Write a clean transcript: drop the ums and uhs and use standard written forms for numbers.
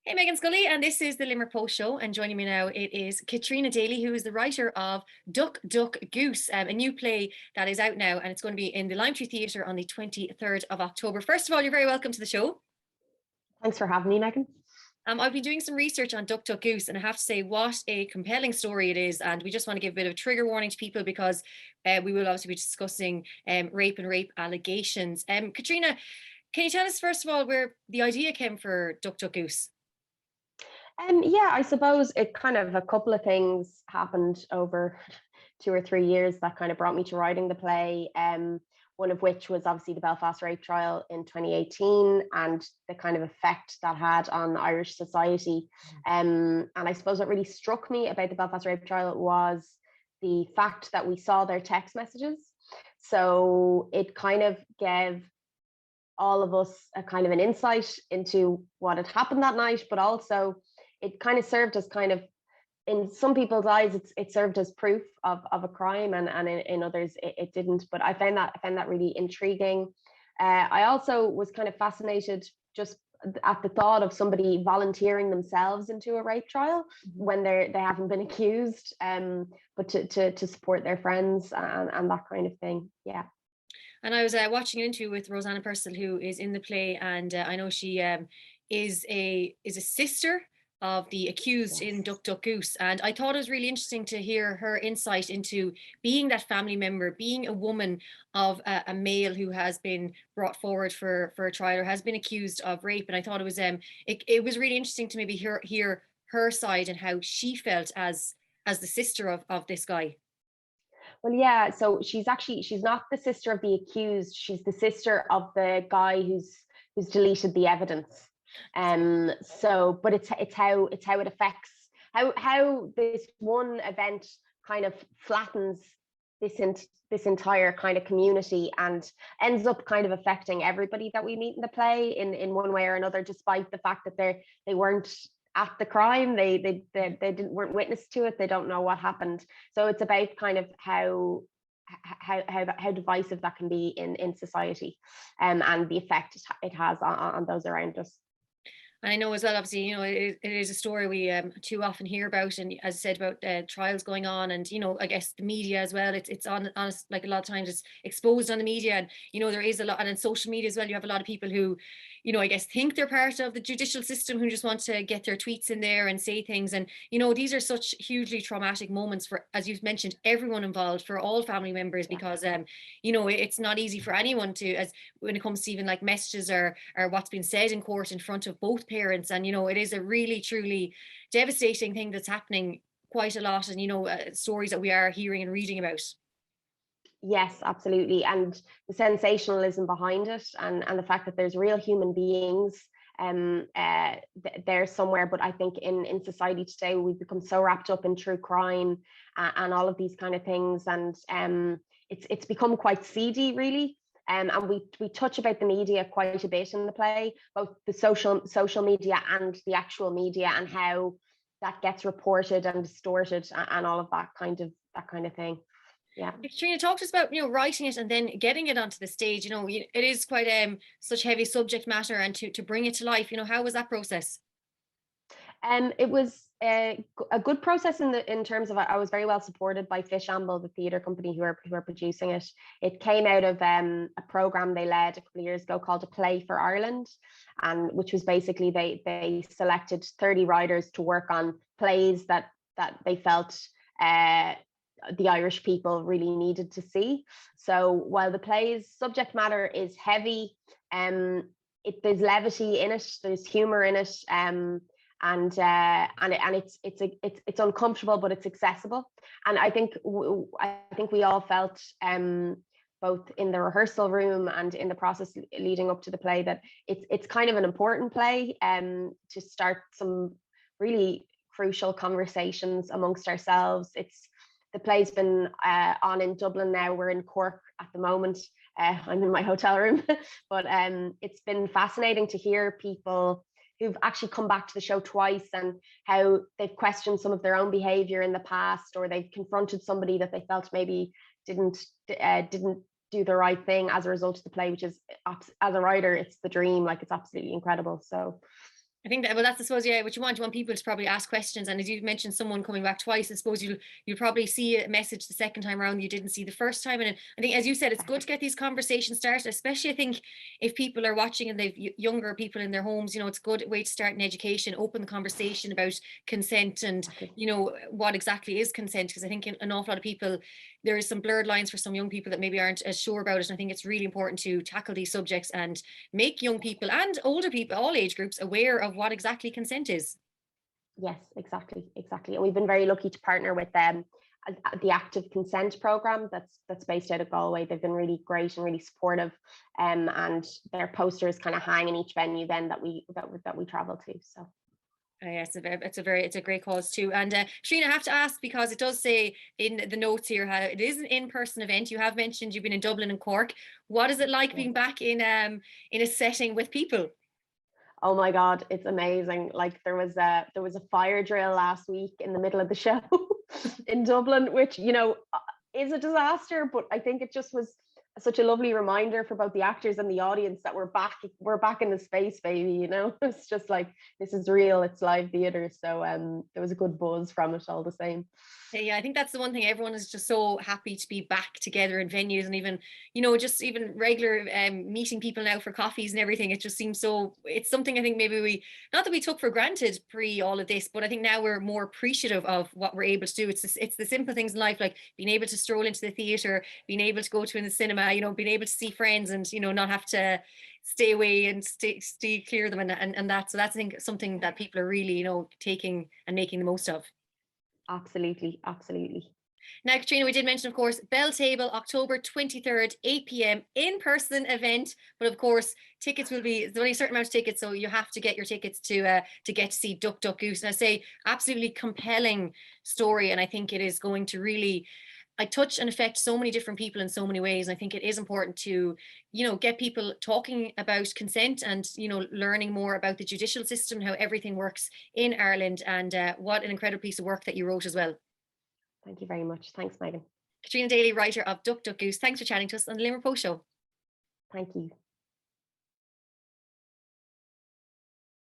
Hey, Meghann Scully, and this is the Limerick Post Show. And joining me now, it is Catriona Daly, who is the writer of Duck, Duck, Goose, a new play that is out now, and it's going to be in the Lime Tree Theatre on the 23rd of October. First of all, you're very welcome to the show. Thanks for having me, Meghann. I've been doing some research on Duck, Duck, Goose, and I have to say what a compelling story it is. And we just want to give a bit of a trigger warning to people because we will obviously be discussing rape and rape allegations. Catriona, can you tell us, first of all, where the idea came for Duck, Duck, Goose? Yeah, I suppose it kind of a couple of things happened over 2 or 3 years that kind of brought me to writing the play. One of which was obviously the Belfast rape trial in 2018 and the kind of effect that had on Irish society. And I suppose what really struck me about the Belfast rape trial was the fact that we saw their text messages. So it kind of gave all of us a kind of an insight into what had happened that night, but also it kind of served as kind of, in some people's eyes, it served as proof of a crime, and in others it didn't. But I found that really intriguing. I also was kind of fascinated just at the thought of somebody volunteering themselves into a rape trial when they haven't been accused, but to support their friends and that kind of thing. Yeah. And I was watching an interview with Rosanna Purcell, who is in the play, and I know she is a sister of the accused in Yes. Duck Duck Goose. And I thought it was really interesting to hear her insight into being that family member, being a woman of a male who has been brought forward for a trial or has been accused of rape. And I thought it was really interesting to maybe hear her side and how she felt as the sister of this guy. Well, yeah. So she's not the sister of the accused. She's the sister of the guy who's deleted the evidence. So, but it's how it affects how this one event kind of flattens this entire kind of community and ends up kind of affecting everybody that we meet in the play in one way or another, despite the fact that they weren't at the crime, weren't witness to it, they don't know what happened. So it's about kind of how divisive that can be in society, and the effect it has on those around us. And I know as well, obviously, it is a story we too often hear about, and as I said about trials going on, and I guess the media as well. It's on us, like a lot of times it's exposed on the media, and there is a lot, and in social media as well. You have a lot of people who, I guess think they're part of the judicial system who just want to get their tweets in there and say things, and these are such hugely traumatic moments for, as you've mentioned, everyone involved, for all family members, Yeah. because it's not easy for anyone to, as when it comes to even like messages or what's been said in court in front of both parents. And it is a really truly devastating thing that's happening quite a lot, and stories that we are hearing and reading about. Yes, absolutely. And the sensationalism behind it, and the fact that there's real human beings there somewhere. But I think in society today, we've become so wrapped up in true crime and all of these kind of things. And it's become quite seedy, really. And we touch about the media quite a bit in the play, both the social media and the actual media, and how that gets reported and distorted and all of that kind of thing. Yeah. Katrina, talk to us about writing it and then getting it onto the stage. It is quite such heavy subject matter, and to bring it to life. How was that process? It was a good process in terms of, I was very well supported by Fishamble, the theatre company who are producing it. It came out of a program they led a couple of years ago called A Play for Ireland, and which was basically they selected 30 writers to work on plays that they felt the Irish people really needed to see. So while the play's subject matter is heavy, there's levity in it, there's humor in it, and it's uncomfortable, but it's accessible. And I think we all felt, both in the rehearsal room and in the process leading up to the play, that it's kind of an important play to start some really crucial conversations amongst ourselves. The play's been on in Dublin now. We're in Cork at the moment. I'm in my hotel room, but it's been fascinating to hear people who've actually come back to the show twice, and how they've questioned some of their own behavior in the past, or they've confronted somebody that they felt maybe didn't do the right thing as a result of the play, which is, as a writer, it's the dream. Like, it's absolutely incredible. So I think that, well, that's, I suppose, yeah, what you want. You want people to probably ask questions. And as you mentioned, someone coming back twice, I suppose you'll probably see a message the second time around you didn't see the first time. And I think, as you said, it's good to get these conversations started, especially I think if people are watching and they've younger people in their homes, it's a good way to start an education, open the conversation about consent and, Exactly. what exactly is consent. Because I think an awful lot of people, there is some blurred lines for some young people that maybe aren't as sure about it. And I think it's really important to tackle these subjects and make young people and older people, all age groups, aware of what exactly consent is. Yes, exactly, exactly. And we've been very lucky to partner with them. The Active Consent program that's based out of Galway. They've been really great and really supportive, and their posters kind of hang in each venue then that we travel to. So Yeah, it's a great cause too. And Catriona, I have to ask, because it does say in the notes here how it is an in-person event. You have mentioned you've been in Dublin and Cork. What is it like yeah. being back in a setting with people? Oh my God, it's amazing. Like there was a fire drill last week in the middle of the show in Dublin, which is a disaster, but I think it just was such a lovely reminder for both the actors and the audience that we're back in the space, baby. It's just like, this is real, it's live theater. So there was a good buzz from it all the same. Yeah, I think that's the one thing. Everyone is just so happy to be back together in venues, and even, just even regular meeting people now for coffees and everything. It just seems so, it's something I think maybe not that we took for granted pre all of this, but I think now we're more appreciative of what we're able to do. It's the simple things in life, like being able to stroll into the theater, being able to go to in the cinema, being able to see friends and, not have to stay away and stay clear of them, and that. So that's, I think, something that people are really, taking and making the most of. Absolutely, absolutely. Now, Catriona, we did mention, of course, Belltable, October 23rd, 8 p.m. in-person event. But of course, tickets there's only a certain amount of tickets, so you have to get your tickets to get to see Duck, Duck, Goose. And I say, absolutely compelling story. And I think it is going to really, touch and affect so many different people in so many ways. And I think it is important to, get people talking about consent and, learning more about the judicial system, how everything works in Ireland. And what an incredible piece of work that you wrote as well. Thank you very much. Thanks, Meghann. Catriona Daly, writer of Duck, Duck, Goose. Thanks for chatting to us on the Limerick Post Show. Thank you.